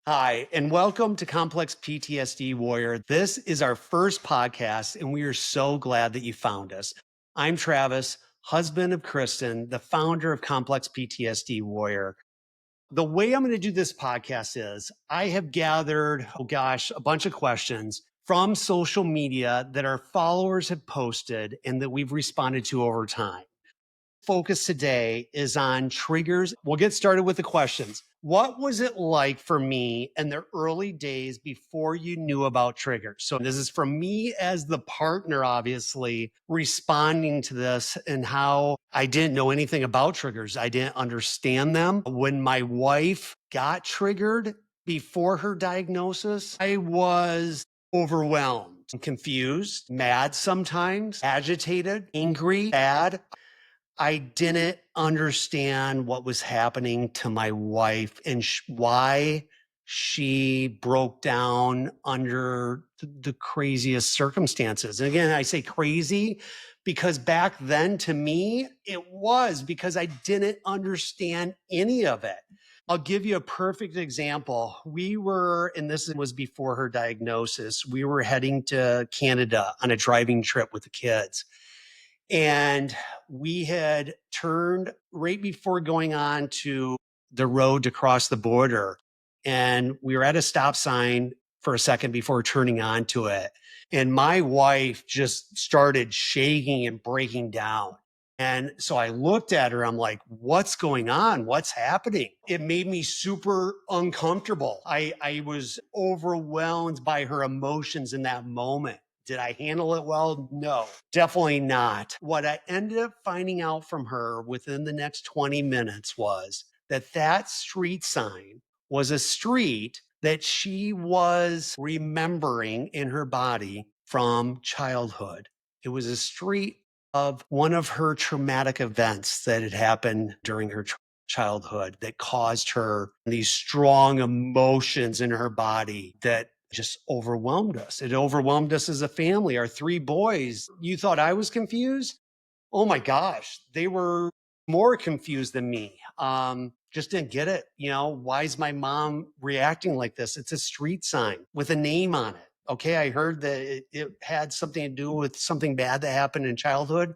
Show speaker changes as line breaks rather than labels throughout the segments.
Hi, and welcome to Complex PTSD Warrior. This is our first podcast, and we are so glad that you found us. I'm Travis, husband of Kristen, the founder of Complex PTSD Warrior. The way I'm going to do this podcast is I have gathered, a bunch of questions from social media that our followers have posted and that we've responded to over time. Focus today is on triggers. We'll get started with the questions. What was it like for me in the early days before you knew about triggers? So this is from me as the partner, obviously, responding to this and how I didn't know anything about triggers. I didn't understand them. When my wife got triggered before her diagnosis, I was overwhelmed, confused, mad sometimes, agitated, angry, sad. I didn't understand what was happening to my wife and why she broke down under the craziest circumstances. And again, I say crazy because back then to me, it was because I didn't understand any of it. I'll give you a perfect example. We were, and this was before her diagnosis, we were heading to Canada on a driving trip with the kids. And we had turned right before going on to the road to cross the border. And we were at a stop sign for a second before turning onto it. And my wife just started shaking and breaking down. And so I looked at her. I'm like, what's going on? What's happening? It made me super uncomfortable. I was overwhelmed by her emotions in that moment. Did I handle it well? No, definitely not. What I ended up finding out from her within the next 20 minutes was that street sign was a street that she was remembering in her body from childhood. It was a street of one of her traumatic events that had happened during her childhood that caused her these strong emotions in her body that just overwhelmed us. It overwhelmed us as a family. Our three boys, you thought I was confused? Oh my gosh, they were more confused than me. Just didn't get it. Why is my mom reacting like this? It's a street sign with a name on it. Okay, I heard that it had something to do with something bad that happened in childhood,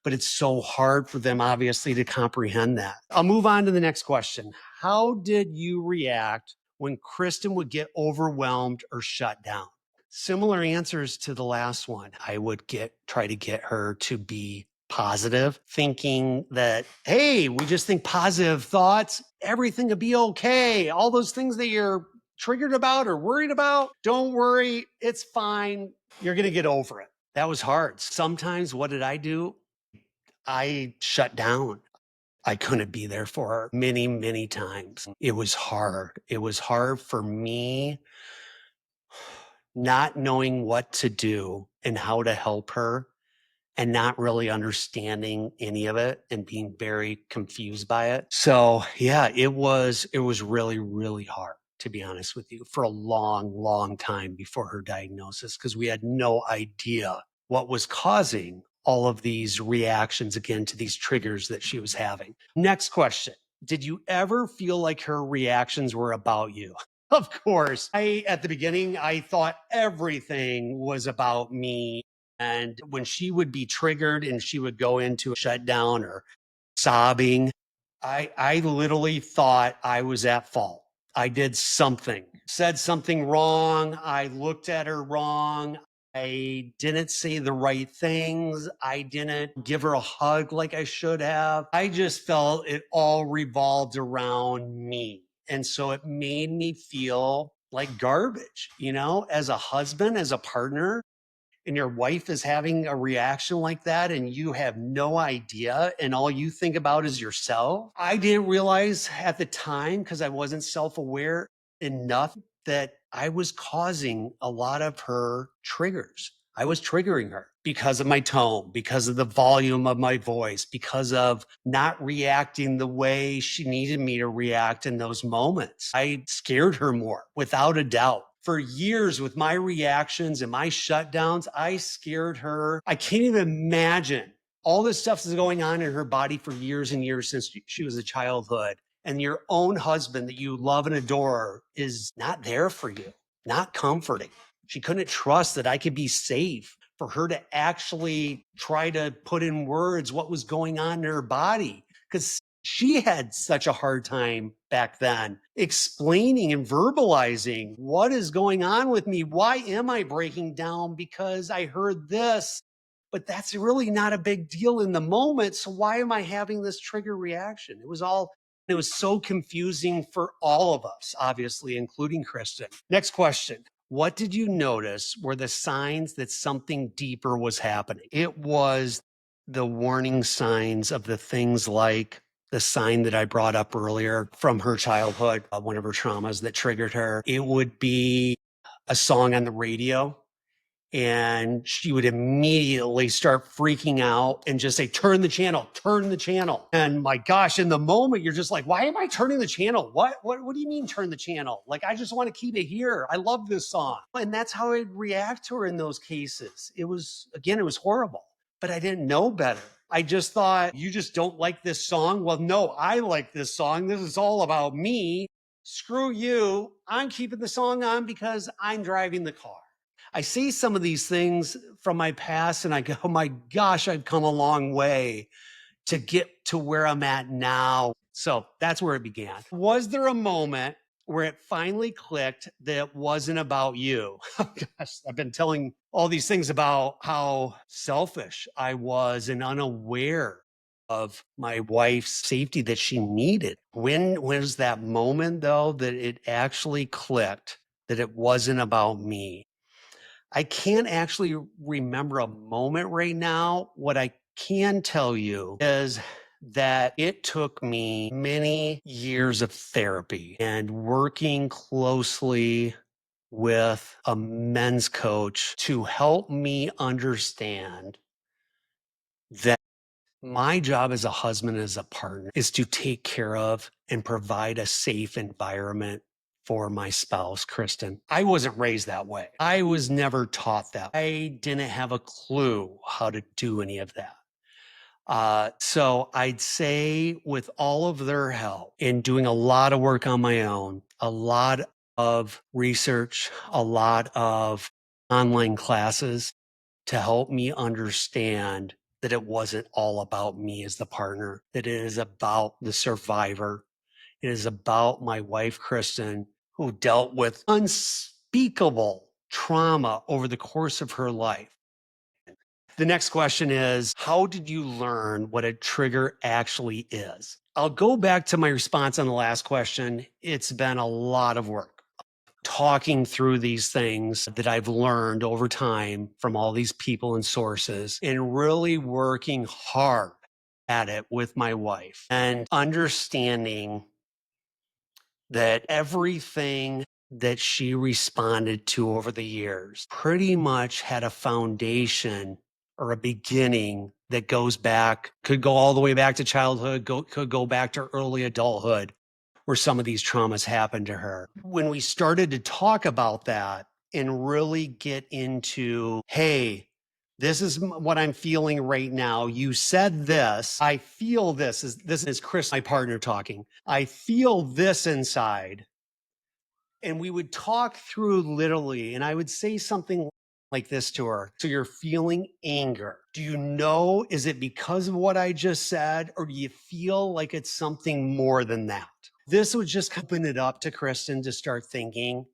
but it's so hard for them, obviously, to comprehend that. I'll move on to the next question. How did you react when Kristen would get overwhelmed or shut down? Similar answers to the last one. I would try to get her to be positive, thinking that, hey, we just think positive thoughts, everything will be okay. All those things that you're triggered about or worried about, don't worry, it's fine. You're going to get over it. That was hard. Sometimes what did I do? I shut down. I couldn't be there for her many, many times. It was hard. It was hard for me not knowing what to do and how to help her and not really understanding any of it and being very confused by it. So yeah, it was really, really hard, to be honest with you, for a long, long time before her diagnosis, because we had no idea what was causing all of these reactions again to these triggers that she was having. Next question. Did you ever feel like her reactions were about you? Of course. At the beginning, I thought everything was about me. And when she would be triggered and she would go into a shutdown or sobbing, I literally thought I was at fault. I did something, said something wrong. I looked at her wrong. I didn't say the right things. I didn't give her a hug like I should have. I just felt it all revolved around me. And so it made me feel like garbage, as a husband, as a partner, and your wife is having a reaction like that and you have no idea and all you think about is yourself. I didn't realize at the time because I wasn't self-aware enough that I was causing a lot of her triggers. I was triggering her because of my tone, because of the volume of my voice, because of not reacting the way she needed me to react in those moments. I scared her more, without a doubt. For years with my reactions and my shutdowns, I scared her. I can't even imagine all this stuff is going on in her body for years and years since she was a childhood. and your own husband that you love and adore is not there for you, not comforting. She couldn't trust that I could be safe for her to actually try to put in words what was going on in her body because she had such a hard time back then explaining and verbalizing what is going on with me. Why am I breaking down? Because I heard this, but that's really not a big deal in the moment. So why am I having this trigger reaction? It was so confusing for all of us, obviously, including Kristen. Next question. What did you notice were the signs that something deeper was happening? It was the warning signs of the things like the sign that I brought up earlier from her childhood, one of her traumas that triggered her. It would be a song on the radio and she would immediately start freaking out and just say, turn the channel, turn the channel. And my gosh, in the moment, you're just like, why am I turning the channel? What do you mean turn the channel? Like, I just want to keep it here. I love this song. And that's how I'd react to her in those cases. It was horrible, but I didn't know better. I just thought, you just don't like this song? Well, no, I like this song. This is all about me. Screw you. I'm keeping the song on because I'm driving the car. I see some of these things from my past and I go, oh my gosh, I've come a long way to get to where I'm at now. So that's where it began. Was there a moment where it finally clicked that it wasn't about you? Oh gosh, I've been telling all these things about how selfish I was and unaware of my wife's safety that she needed. When was that moment though that it actually clicked that it wasn't about me? I can't actually remember a moment right now. What I can tell you is that it took me many years of therapy and working closely with a men's coach to help me understand that my job as a husband, as a partner, is to take care of and provide a safe environment for my spouse, Kristen. I wasn't raised that way. I was never taught that. I didn't have a clue how to do any of that. So I'd say with all of their help in doing a lot of work on my own, a lot of research, a lot of online classes, to help me understand that it wasn't all about me as the partner, that it is about the survivor. It is about my wife, Kristen, who dealt with unspeakable trauma over the course of her life. The next question is, how did you learn what a trigger actually is? I'll go back to my response on the last question. It's been a lot of work talking through these things that I've learned over time from all these people and sources and really working hard at it with my wife and understanding that everything that she responded to over the years pretty much had a foundation or a beginning that goes back, could go all the way back to childhood, could go back to early adulthood where some of these traumas happened to her. When we started to talk about that and really get into, hey, this is what I'm feeling right now. You said this. I feel this. This is Chris, my partner, talking. I feel this inside. And we would talk through literally, and I would say something like this to her. So you're feeling anger. Do you know, is it because of what I just said, or do you feel like it's something more than that? This would just open it up to Kristen to start thinking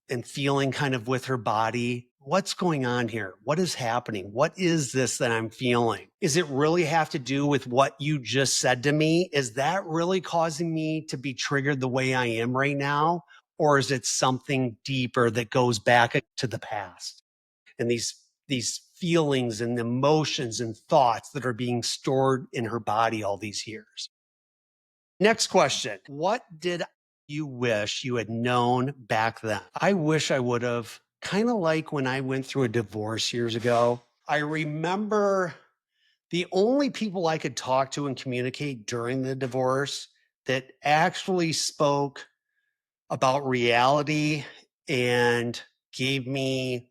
and feeling kind of with her body. What's going on here? What is happening? What is this that I'm feeling? Is it really have to do with what you just said to me? Is that really causing me to be triggered the way I am right now? Or is it something deeper that goes back to the past and these feelings and emotions and thoughts that are being stored in her body all these years? Next question. What did you wish you had known back then? I wish I would have, kind of like when I went through a divorce years ago. I remember the only people I could talk to and communicate during the divorce that actually spoke about reality and gave me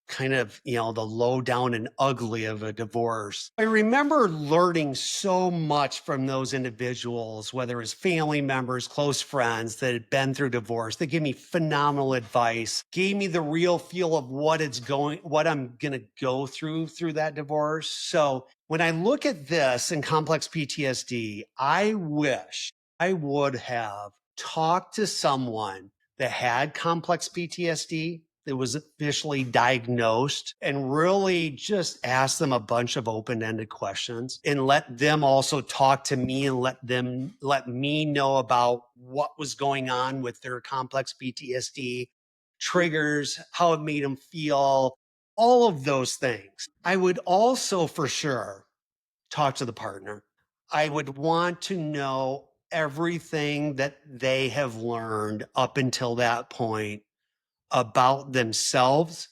kind of, the low down and ugly of a divorce. I remember learning so much from those individuals, whether it's family members, close friends that had been through divorce. They gave me phenomenal advice, gave me the real feel of what I'm going to go through that divorce. So when I look at this in complex PTSD, I wish I would have talked to someone that had complex PTSD, that was officially diagnosed, and really just ask them a bunch of open-ended questions and let them also talk to me and let me know about what was going on with their complex PTSD, triggers, how it made them feel, all of those things. I would also for sure talk to the partner. I would want to know everything that they have learned up until that point about themselves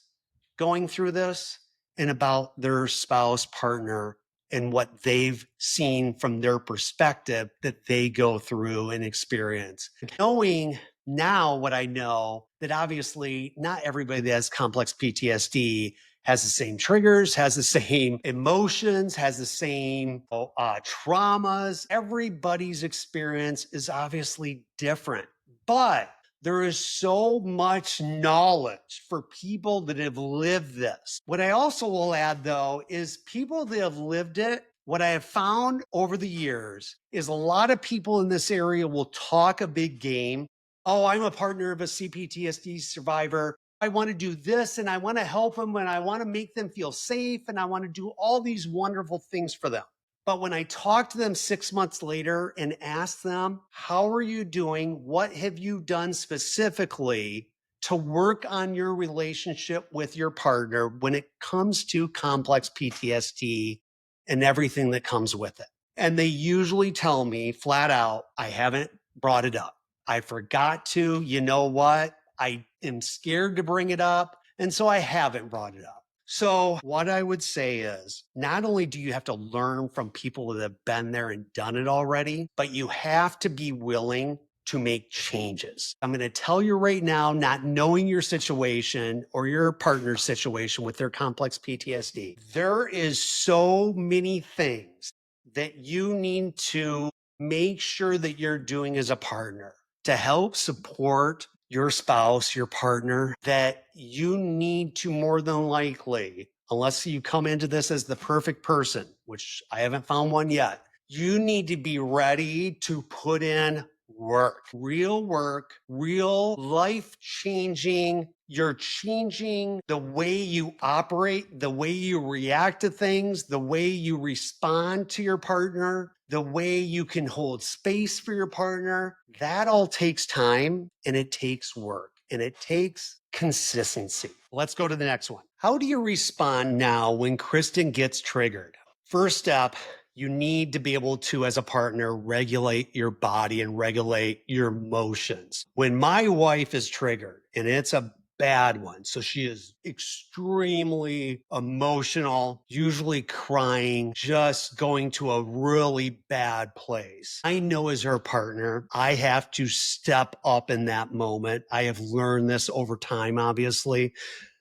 going through this and about their spouse, partner, and what they've seen from their perspective that they go through and experience. Knowing now what I know, that obviously not everybody that has complex PTSD has the same triggers, has the same emotions, has the same traumas. Everybody's experience is obviously different, but there is so much knowledge for people that have lived this. What I also will add, though, is people that have lived it. What I have found over the years is a lot of people in this area will talk a big game. Oh, I'm a partner of a CPTSD survivor. I want to do this and I want to help them and I want to make them feel safe and I want to do all these wonderful things for them. But when I talk to them 6 months later and ask them, how are you doing? What have you done specifically to work on your relationship with your partner when it comes to complex PTSD and everything that comes with it? And they usually tell me flat out, I haven't brought it up. I forgot to. You know what? I am scared to bring it up. And so I haven't brought it up. So what I would say is, not only do you have to learn from people that have been there and done it already, but you have to be willing to make changes. I'm going to tell you right now, not knowing your situation or your partner's situation with their complex PTSD, there is so many things that you need to make sure that you're doing as a partner to help support your spouse, your partner, that you need to more than likely, unless you come into this as the perfect person, which I haven't found one yet, you need to be ready to put in work, real life changing. You're changing the way you operate, the way you react to things, the way you respond to your partner, the way you can hold space for your partner. That all takes time and it takes work and it takes consistency. Let's go to the next one. How do you respond now when Kristen gets triggered? First step, you need to be able to, as a partner, regulate your body and regulate your emotions. When my wife is triggered, and it's a bad one, so she is extremely emotional, usually crying, just going to a really bad place. I know as her partner, I have to step up in that moment. I have learned this over time, obviously.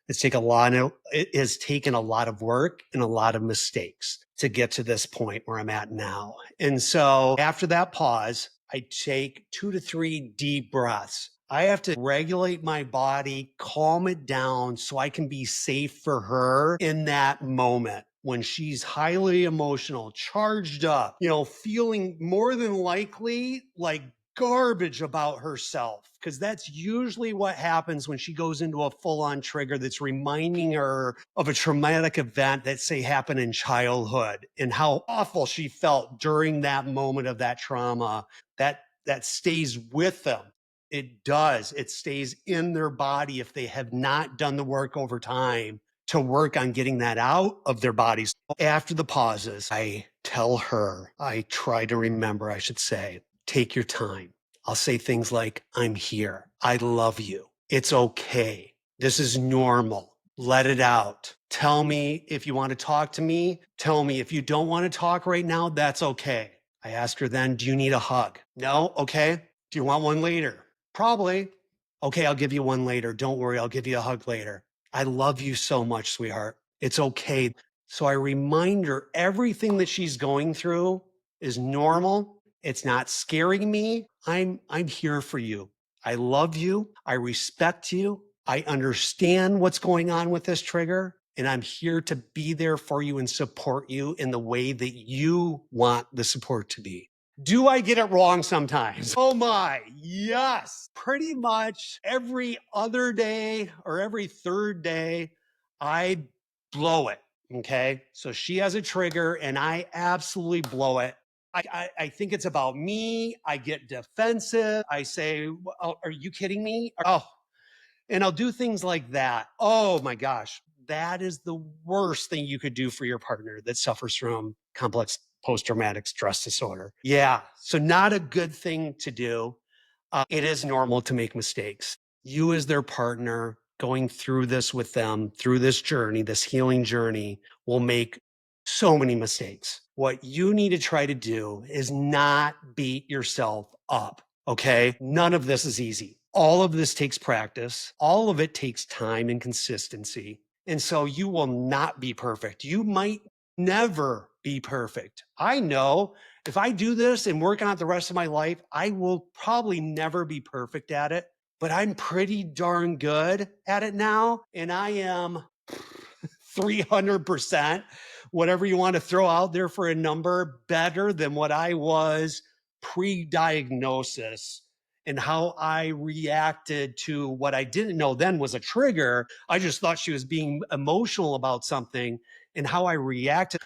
It has taken a lot of work and a lot of mistakes to get to this point where I'm at now. And so after that pause, I take 2 to 3 deep breaths. I have to regulate my body, calm it down so I can be safe for her in that moment when she's highly emotional, charged up, feeling more than likely like garbage about herself, because that's usually what happens when she goes into a full-on trigger that's reminding her of a traumatic event that, say, happened in childhood and how awful she felt during that moment of that trauma. That stays with them. It does. It stays in their body if they have not done the work over time to work on getting that out of their bodies. After the pauses, I try to remember, I should say, take your time. I'll say things like, I'm here. I love you. It's okay. This is normal. Let it out. Tell me if you want to talk to me. Tell me if you don't want to talk right now, that's okay. I ask her then, do you need a hug? No? Okay. Do you want one later? Probably. Okay, I'll give you one later. Don't worry, I'll give you a hug later. I love you so much, sweetheart. It's okay. So I remind her everything that she's going through is normal. It's not scaring me. I'm here for you. I love you. I respect you. I understand what's going on with this trigger, and I'm here to be there for you and support you in the way that you want the support to be. Do I get it wrong sometimes? Oh my, yes. Pretty much every other day or every third day, I blow it. Okay. So she has a trigger and I absolutely blow it. I think it's about me. I get defensive. I say, "Oh, are you kidding me? Oh, and I'll do things like that. Oh my gosh, that is the worst thing you could do for your partner that suffers from complex post traumatic stress disorder. Yeah. So, not a good thing to do. It is normal to make mistakes. You, as their partner, going through this with them, through this journey, this healing journey, will make so many mistakes. What you need to try to do is not beat yourself up. Okay. None of this is easy. All of this takes practice. All of it takes time and consistency. And so you will not be perfect. You might never be perfect. I know if I do this and work on it the rest of my life, I will probably never be perfect at it, but I'm pretty darn good at it now. And I am 300%, whatever you want to throw out there for a number, better than what I was pre-diagnosis, and how I reacted to what I didn't know then was a trigger. I just thought she was being emotional about something, and how I reacted.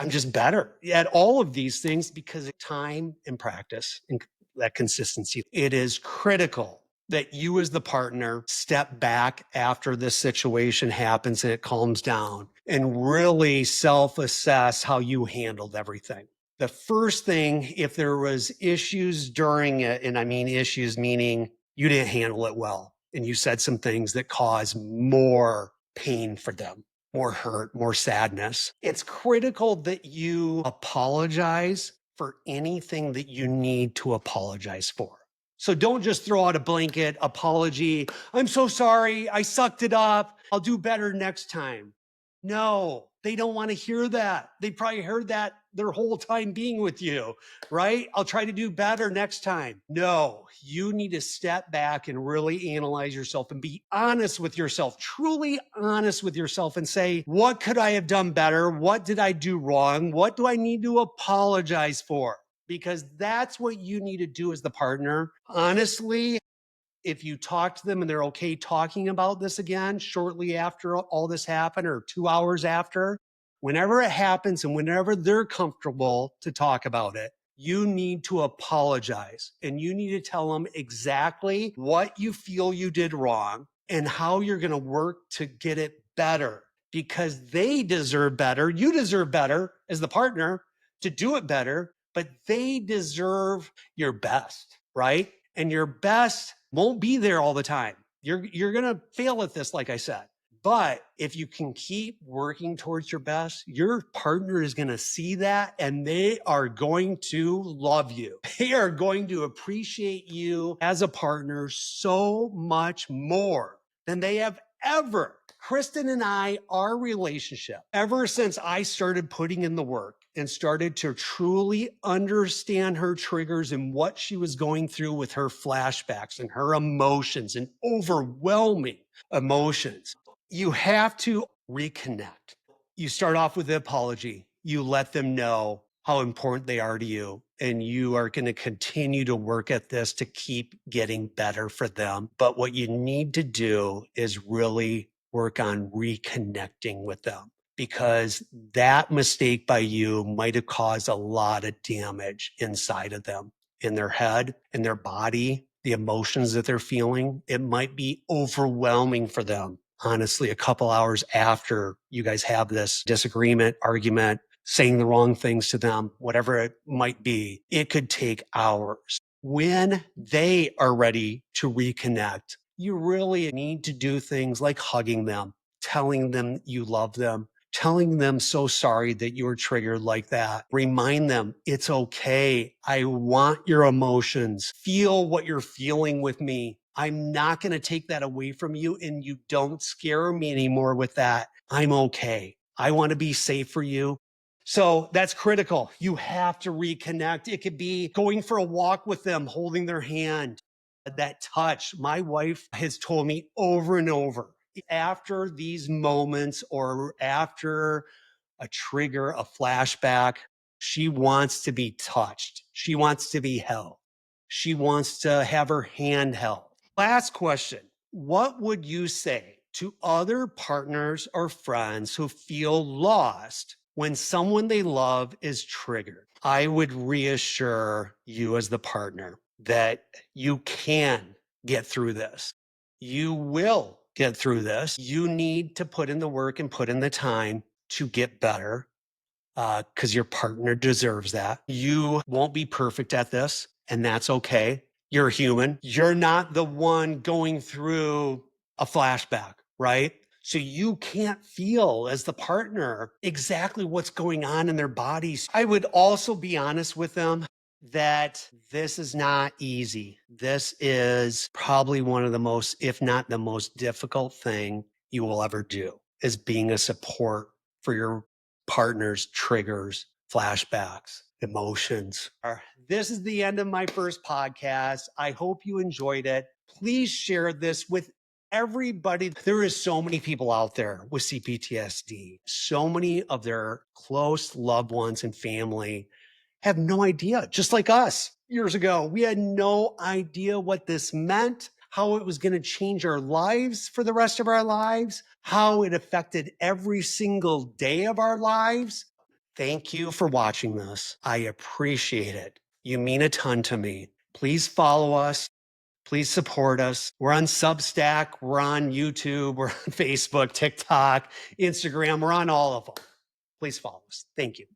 I'm just better at all of these things because of time and practice and that consistency. It is critical that you, as the partner, step back after this situation happens and it calms down and really self assess how you handled everything. The first thing, if there was issues during it, and I mean issues meaning you didn't handle it well and you said some things that cause more pain for them, more hurt, more sadness. It's critical that you apologize for anything that you need to apologize for. So don't just throw out a blanket apology. I'm so sorry. I sucked it up. I'll do better next time. No, they don't want to hear that. They probably heard that their whole time being with you, right? I'll try to do better next time. No, you need to step back and really analyze yourself and be honest with yourself, truly honest with yourself, and say, what could I have done better? What did I do wrong? What do I need to apologize for? Because that's what you need to do as the partner. Honestly, if you talk to them and they're okay talking about this again shortly after all this happened or 2 hours after, whenever it happens and whenever they're comfortable to talk about it, you need to apologize and you need to tell them exactly what you feel you did wrong and how you're going to work to get it better, because they deserve better. You deserve better as the partner to do it better, but they deserve your best, right? And your best won't be there all the time. You're going to fail at this, like I said. But if you can keep working towards your best, your partner is going to see that and they are going to love you. They are going to appreciate you as a partner so much more than they have ever. Kristen and I, our relationship, ever since I started putting in the work and started to truly understand her triggers and what she was going through with her flashbacks and her emotions and overwhelming emotions, you have to reconnect. You start off with the apology. You let them know how important they are to you. And you are going to continue to work at this to keep getting better for them. But what you need to do is really work on reconnecting with them, because that mistake by you might have caused a lot of damage inside of them, in their head, in their body, the emotions that they're feeling. It might be overwhelming for them. Honestly, a couple hours after you guys have this disagreement, argument, saying the wrong things to them, whatever it might be, it could take hours. When they are ready to reconnect, you really need to do things like hugging them, telling them you love them, telling them so sorry that you were triggered like that. Remind them it's okay. I want your emotions. Feel what you're feeling with me. I'm not going to take that away from you, and you don't scare me anymore with that. I'm okay. I want to be safe for you. So that's critical. You have to reconnect. It could be going for a walk with them, holding their hand, that touch. My wife has told me over and over, after these moments or after a trigger, a flashback, she wants to be touched. She wants to be held. She wants to have her hand held. Last question. What would you say to other partners or friends who feel lost when someone they love is triggered? I would reassure you as the partner that you can get through this. You will get through this. You need to put in the work and put in the time to get better because your partner deserves that. You won't be perfect at this, and that's okay. You're human. You're not the one going through a flashback, right? So you can't feel as the partner exactly what's going on in their bodies. I would also be honest with them that this is not easy. This is probably one of the most, if not the most difficult thing you will ever do, is being a support for your partner's triggers, flashbacks, emotions. This is the end of my first podcast. I hope you enjoyed it. Please share this with everybody. There is so many people out there with CPTSD. So many of their close loved ones and family have no idea, just like us years ago. We had no idea what this meant, how it was going to change our lives for the rest of our lives, how it affected every single day of our lives. Thank you for watching this. I appreciate it. You mean a ton to me. Please follow us. Please support us. We're on Substack. We're on YouTube. We're on Facebook, TikTok, Instagram. We're on all of them. Please follow us. Thank you.